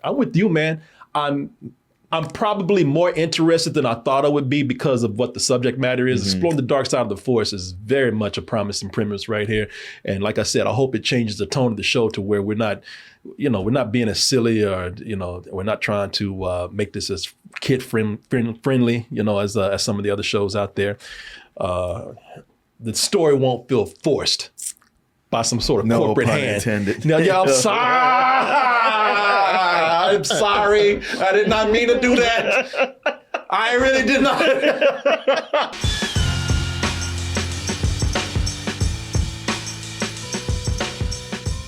I'm with you, man. I'm probably more interested than I thought I would be because of what the subject matter is. Exploring the dark side of the Force is very much a promising premise right here. And like I said, I hope it changes the tone of the show to where we're not being as silly or, we're not trying to make this as kid friendly, as some of the other shows out there. The story won't feel forced by some sort of corporate hand. Intended. No, yeah, I'm sorry. I'm sorry. I did not mean to do that. I really did not.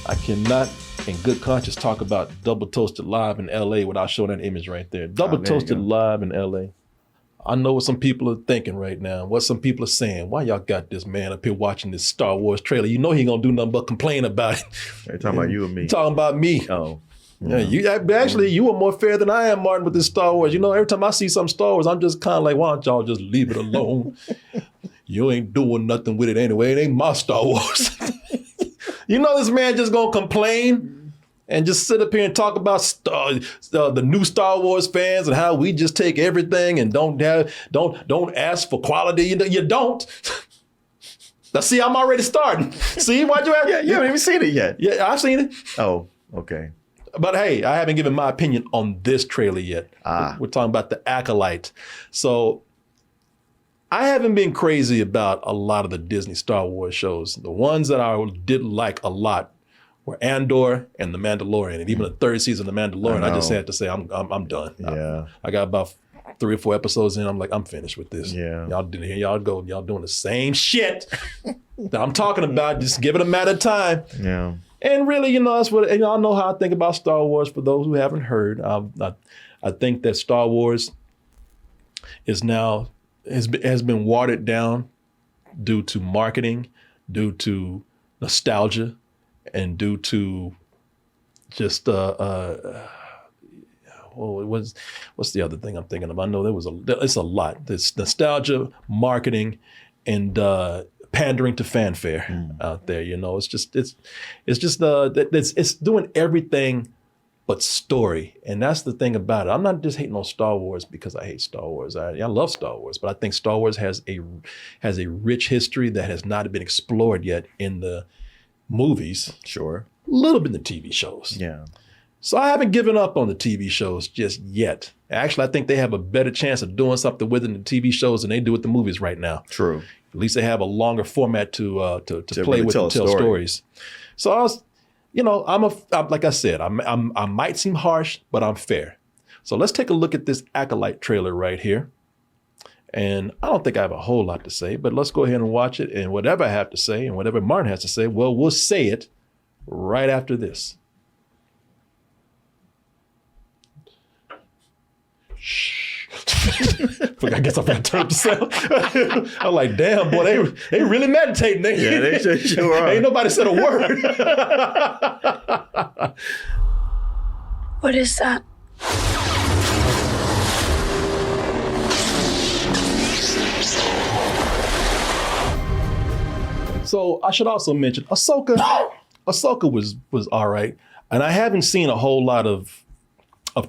I cannot, in good conscience, talk about Double Toasted Live in LA without showing that image right there. Double Toasted Live in LA. I know what some people are thinking right now, what some people are saying. Why y'all got this man up here watching this Star Wars trailer? You know he ain't gonna do nothing but complain about it. They're talking about you and me. Talking about me. Oh. Yeah, you were more fair than I am, Martin, with this Star Wars. Every time I see some Star Wars, I'm just kind of like, why don't y'all just leave it alone? You ain't doing nothing with it anyway. It ain't my Star Wars. This man just gonna complain and just sit up here and talk about the new Star Wars fans and how we just take everything and don't ask for quality. You don't. Now, see, I'm already starting. See, why'd you ask? Yeah, you haven't even seen it yet. Yeah, I've seen it. Oh, okay. But hey, I haven't given my opinion on this trailer yet. We're talking about the Acolyte. So I haven't been crazy about a lot of the Disney Star Wars shows. The ones that I did like a lot were Andor and The Mandalorian. And even the third season of The Mandalorian, I just had to say, I'm done. Yeah. I got about 3 or 4 episodes in. I'm like, I'm finished with this. Yeah. Y'all doing the same shit that I'm talking about. Just give it a matter of time. Yeah. And really, that's what, y'all know how I think about Star Wars. For those who haven't heard, I think that Star Wars has been watered down due to marketing, due to nostalgia, and due to just what's the other thing I'm thinking of? I know it's a lot. There's nostalgia, marketing, and pandering to fanfare out there. It's doing everything but story. And that's the thing about it. I'm not just hating on Star Wars because I hate Star Wars. I love Star Wars, but I think Star Wars has a rich history that has not been explored yet in the movies. Sure. A little bit in the TV shows. Yeah. So I haven't given up on the TV shows just yet. Actually, I think they have a better chance of doing something within the TV shows than they do with the movies right now. True. At least they have a longer format to play really with and tell story. Stories. So I was, like I said, I might seem harsh, but I'm fair. So let's take a look at this Acolyte trailer right here. And I don't think I have a whole lot to say, but let's go ahead and watch it. And whatever I have to say and whatever Martin has to say, well, we'll say it right after this. Shh. I guess I forgot to turn up the sound. I'm like, damn, boy, they really meditating. Yeah, they sure are. Ain't nobody said a word. What is that? So I should also mention Ahsoka. Ahsoka was all right, and I haven't seen a whole lot of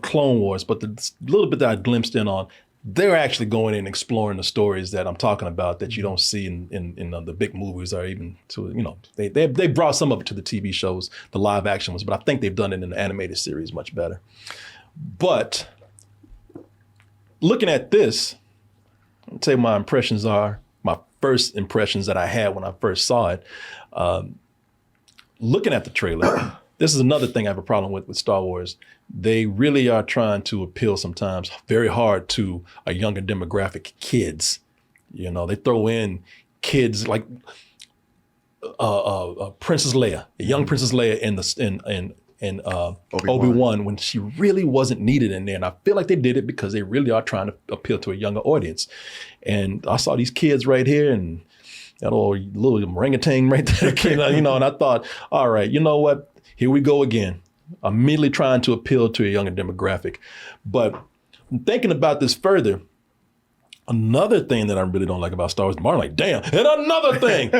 Clone Wars, but the little bit that I glimpsed in on, they're actually going in and exploring the stories that I'm talking about that you don't see in the big movies or even to, they brought some of it to the TV shows, the live action ones, but I think they've done it in the animated series much better. But looking at this, I'll tell you my impressions are, my first impressions that I had when I first saw it, looking at the trailer, this is another thing I have a problem with Star Wars. They really are trying to appeal sometimes very hard to a younger demographic, kids. They throw in kids like Princess Leia, a young Princess Leia in Obi-Wan when she really wasn't needed in there. And I feel like they did it because they really are trying to appeal to a younger audience. And I saw these kids right here and that little orangutan right there, and I thought, all right, you know what? Here we go again. Immediately trying to appeal to a younger demographic. But thinking about this further, another thing that I really don't like about Star Wars, Martin, like, damn, and another thing.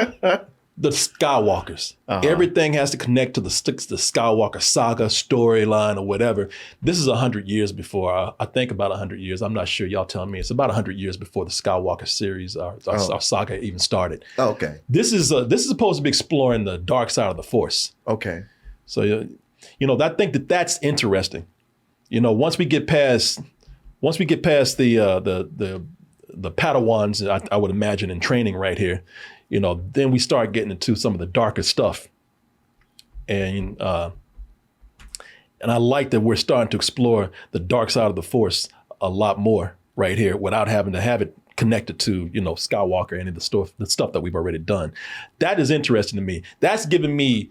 the Skywalkers. Uh-huh. Everything has to connect to the Skywalker saga, storyline, or whatever. This is 100 years before, I think about 100 years. I'm not sure. Y'all tell me. It's about 100 years before the Skywalker series, our saga even started. Oh, okay. This is supposed to be exploring the dark side of the Force. Okay. So, I think that's interesting. Once we get past the Padawans, I would imagine, in training right here, then we start getting into some of the darker stuff. And I like that we're starting to explore the dark side of the Force a lot more right here without having to have it connected to, Skywalker and the stuff that we've already done. That is interesting to me. That's giving me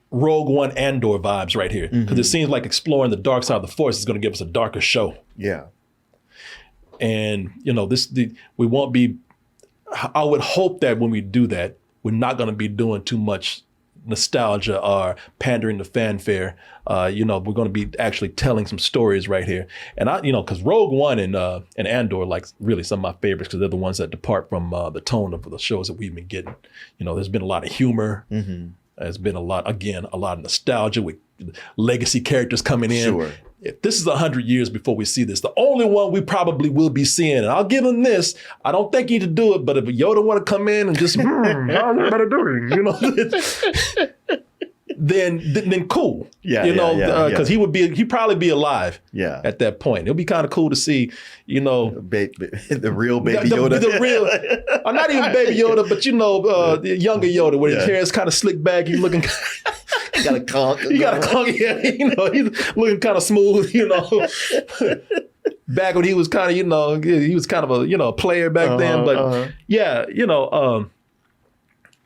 Rogue One Andor vibes right here, because it seems like exploring the dark side of the Force is going to give us a darker show. Yeah. And, we won't be, I would hope that when we do that, we're not going to be doing too much nostalgia or pandering to fanfare. We're going to be actually telling some stories right here. And because Rogue One and Andor, like, really some of my favorites, because they're the ones that depart from the tone of the shows that we've been getting. There's been a lot of humor. There's been a lot of nostalgia with legacy characters coming in. Sure. If this is 100 years before we see this, the only one we probably will be seeing, and I'll give him this, I don't think you need to do it, but if Yoda want to come in and just, how you better do it, then cool. Yeah, because he'd probably be alive. Yeah. At that point, it'll be kind of cool to see, the real baby Yoda. The real, not even baby Yoda, but the younger Yoda, where his hair is kind of slicked back, he's looking. He got a conch. Yeah, he's looking kind of smooth, Back when he was kind of, he was kind of a player back then. But yeah,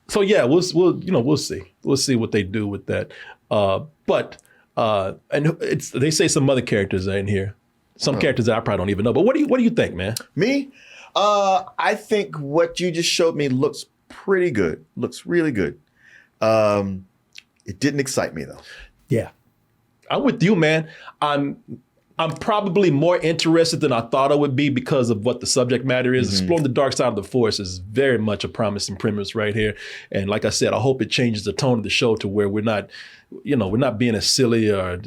so yeah, we'll see. We'll see what they do with that. And they say some other characters are in here. Some characters that I probably don't even know. But what do you think, man? Me? I think what you just showed me looks pretty good. Looks really good. It didn't excite me though. Yeah. I'm with you, man. I'm probably more interested than I thought I would be because of what the subject matter is. Exploring the dark side of the Force is very much a promising premise right here. And like I said, I hope it changes the tone of the show to where we're not being as silly, or,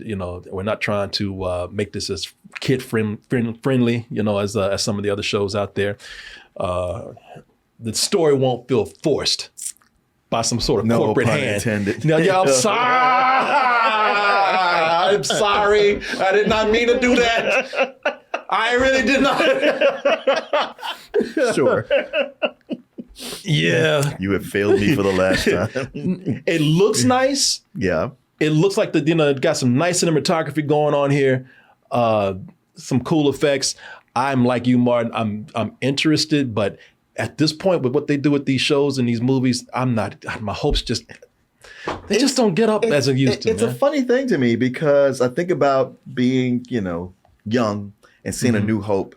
we're not trying to make this as kid friendly, as some of the other shows out there. The story won't feel forced by some sort of corporate hand. Intended. Now, I'm sorry. I'm sorry. I did not mean to do that. I really did not. Sure. Yeah. You have failed me for the last time. It looks nice. Yeah. It looks like it got some nice cinematography going on here. Some cool effects. I'm like you, Martin. I'm interested, but at this point, with what they do with these shows and these movies, I'm not. My hopes just don't get up as they used to. It's a funny thing to me because I think about being, young and seeing A New Hope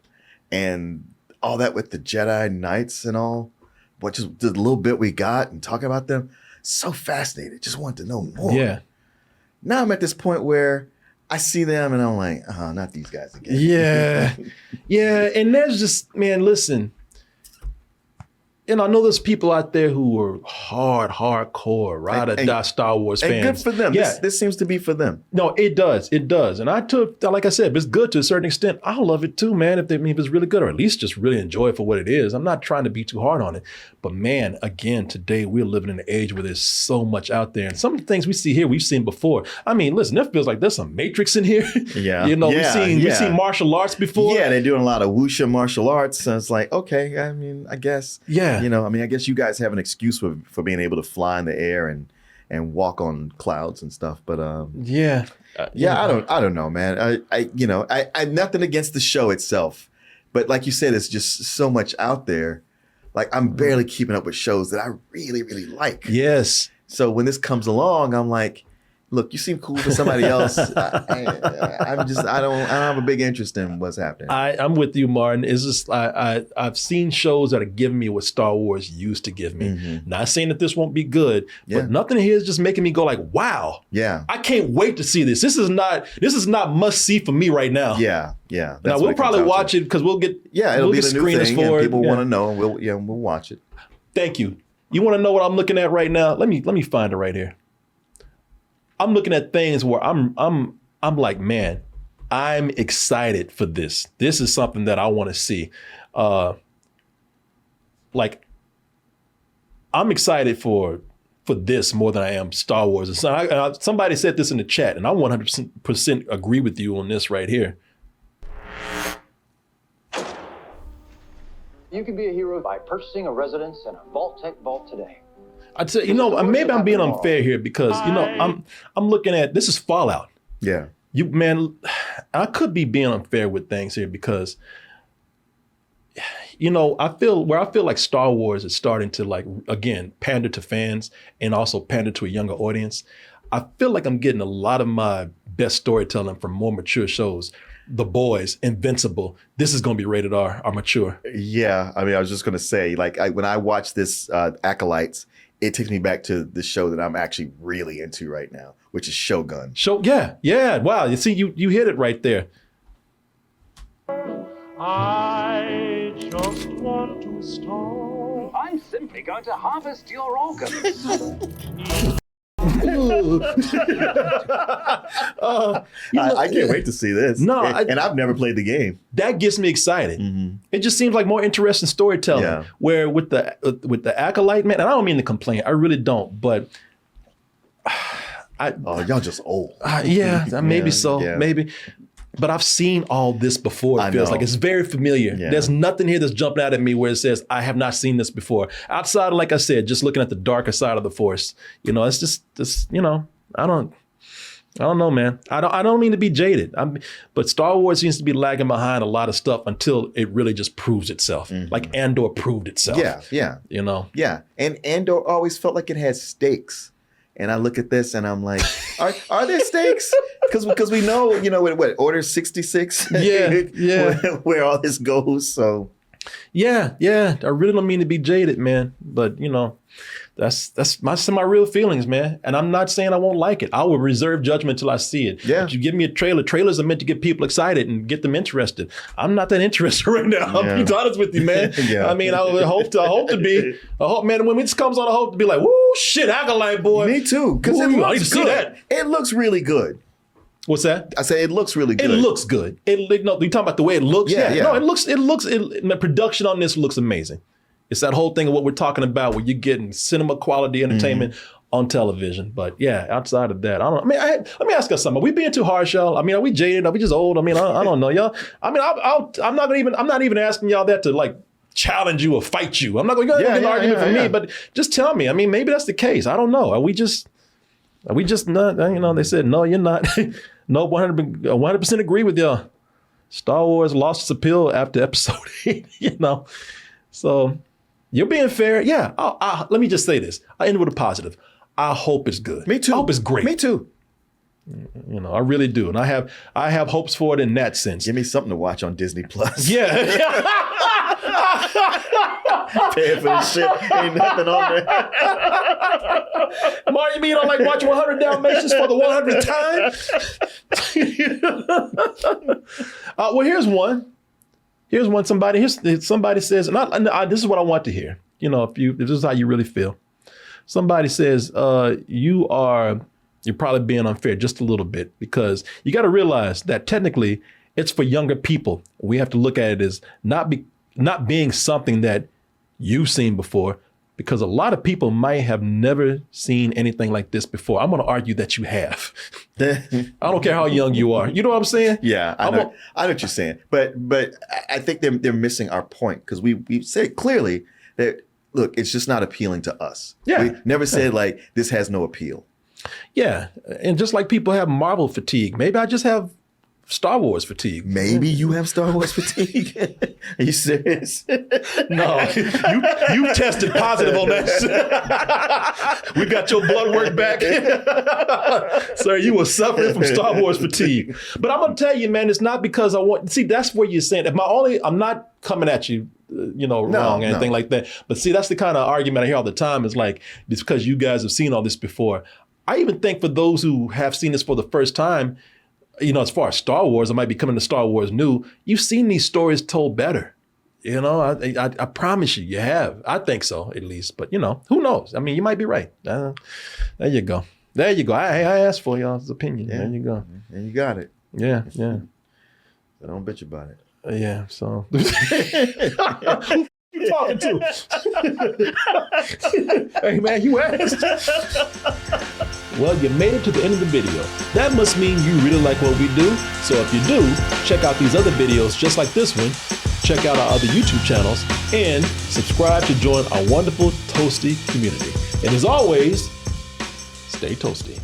and all that with the Jedi Knights and all, but just the little bit we got and talking about them, so fascinated. Just wanted to know more. Yeah. Now I'm at this point where I see them and I'm like, not these guys again. Yeah. Yeah. And there's just, man, listen. I know there's people out there who are hardcore, ride or die Star Wars fans. And good for them. Yeah. This seems to be for them. No, it does. It does. And like I said, if it's good to a certain extent, I'll love it too, man. If it's really good, or at least just really enjoy it for what it is. I'm not trying to be too hard on it. But man, again, today we're living in an age where there's so much out there. And some of the things we see here, we've seen before. I mean, listen, it feels like there's some Matrix in here. Yeah. We've seen martial arts before. Yeah, they're doing a lot of wuxia martial arts. And it's like, okay, I mean, I guess. Yeah. I guess you guys have an excuse for being able to fly in the air and walk on clouds and stuff. But yeah. I don't know, man. I nothing against the show itself, but like you said, it's just so much out there. Like I'm barely keeping up with shows that I really, really like. Yes. So when this comes along, I'm like, look, you seem cool for somebody else. I don't have a big interest in what's happening. I'm with you, Martin. It's just I've seen shows that are giving me what Star Wars used to give me. Not saying that this won't be good, but nothing here is just making me go like, wow. Yeah. I can't wait to see this. This is not must see for me right now. Yeah. Now we'll probably watch it because we'll get it'll be the new thing for and people it. want to know. We'll watch it. Thank you. You want to know what I'm looking at right now? Let me find it right here. I'm looking at things where I'm like, man, I'm excited for this. This is something that I want to see. Like, I'm excited for this more than I am Star Wars. And somebody said this in the chat, and I 100% agree with you on this right here. You can be a hero by purchasing a residence in a Vault-Tec vault today. I'd say, maybe I'm being unfair here because, I'm looking at, this is Fallout. Yeah. I could be being unfair with things here because, I feel like Star Wars is starting to, like, again, pander to fans and also pander to a younger audience. I feel like I'm getting a lot of my best storytelling from more mature shows. The Boys, Invincible. This is going to be rated R, or mature. Yeah. I mean, I was just going to say, like, when I watch this Acolytes, it takes me back to the show that I'm actually really into right now, which is Shogun. Yeah. Wow. You see, you hit it right there. I just want to start. I'm simply going to harvest your organs. I can't wait to see this. No, and I've never played the game. That gets me excited. Mm-hmm. It just seems like more interesting storytelling. Yeah. Where with the Acolyte, man, and I don't mean to complain, I really don't, but y'all just old. Maybe so, maybe. But I've seen all this before. It feels like it's very familiar. Yeah. There's nothing here that's jumping out at me where it says, I have not seen this before. Outside of, like I said, just looking at the darker side of the Force. It's just I don't know, man. I don't mean to be jaded. But Star Wars seems to be lagging behind a lot of stuff until it really just proves itself. Mm-hmm. Like Andor proved itself. Yeah. Yeah. And Andor always felt like it had stakes. And I look at this and I'm like, are there stakes? Because we know, what Order 66? Yeah. where all this goes. So yeah. I really don't mean to be jaded, man. But that's my real feelings, man. And I'm not saying I won't like it. I will reserve judgment till I see it. Yeah. But you give me a trailer. Trailers are meant to get people excited and get them interested. I'm not that interested right now. I'll be honest with you, man. Yeah. I mean, I hope to be. I hope, man, when this comes on, I hope to be like, woo, shit, Acolyte, boy. Me too. Because it I need looks to see good. that. It looks really good. What's that? I say it looks really good. It looks good. You talking about the way it looks? Yeah. No, the production on this looks amazing. It's that whole thing of what we're talking about where you're getting cinema quality entertainment on television. But yeah, outside of that, I don't know. I mean, let me ask us something. Are we being too harsh, y'all? I mean, are we jaded? Are we just old? I mean, I don't know, y'all. I mean, I'm not even asking y'all that to, like, challenge you or fight you. I'm not going to get an argument for me, but just tell me. I mean, maybe that's the case. I don't know. Are we just not, they said, no, you're not. No, 100% agree with y'all. Star Wars lost its appeal after episode 8, So you're being fair. Yeah. Let me just say this. I end with a positive. I hope it's good. Me too. I hope it's great. Me too. I really do. And I have hopes for it in that sense. Give me something to watch on Disney Plus. Yeah. Paying for this shit. Ain't nothing on there. Mark, you mean I like watch 100 Dalmatians for the 100th time? Well, here's one. Somebody says, and this is what I want to hear. If this is how you really feel. Somebody says, you're probably being unfair just a little bit, because you got to realize that technically it's for younger people. We have to look at it as not being something that you've seen before, because a lot of people might have never seen anything like this before. I'm going to argue that you have. I don't care how young you are. You know what I'm saying? Yeah, I know what you're saying. But I think they're missing our point, because we said clearly that, look, it's just not appealing to us. Yeah. We never said, like, this has no appeal. Yeah. And just like people have Marvel fatigue, maybe I just have Star Wars fatigue. Maybe you have Star Wars fatigue. Are you serious? No, you tested positive on that. We got your blood work back. Sir, you were suffering from Star Wars fatigue. But I'm going to tell you, man, it's not because I want, see, that's where you're saying, I'm not coming at you, wrong or anything like that. But see, that's the kind of argument I hear all the time, is like, it's because you guys have seen all this before. I even think for those who have seen this for the first time, as far as Star Wars, I might be coming to Star Wars new, you've seen these stories told better. You know, I promise you have. I think so, at least. But, you know, who knows? I mean, you might be right. There you go. There you go. I asked for y'all's opinion. Yeah. There you go. And you got it. Yeah. So don't bitch about it. Yeah, so. Who you talking to? Hey, man, you asked. Well, you made it to the end of the video. That must mean you really like what we do. So if you do, check out these other videos just like this one. Check out our other YouTube channels and subscribe to join our wonderful Toasty community. And as always, stay toasty.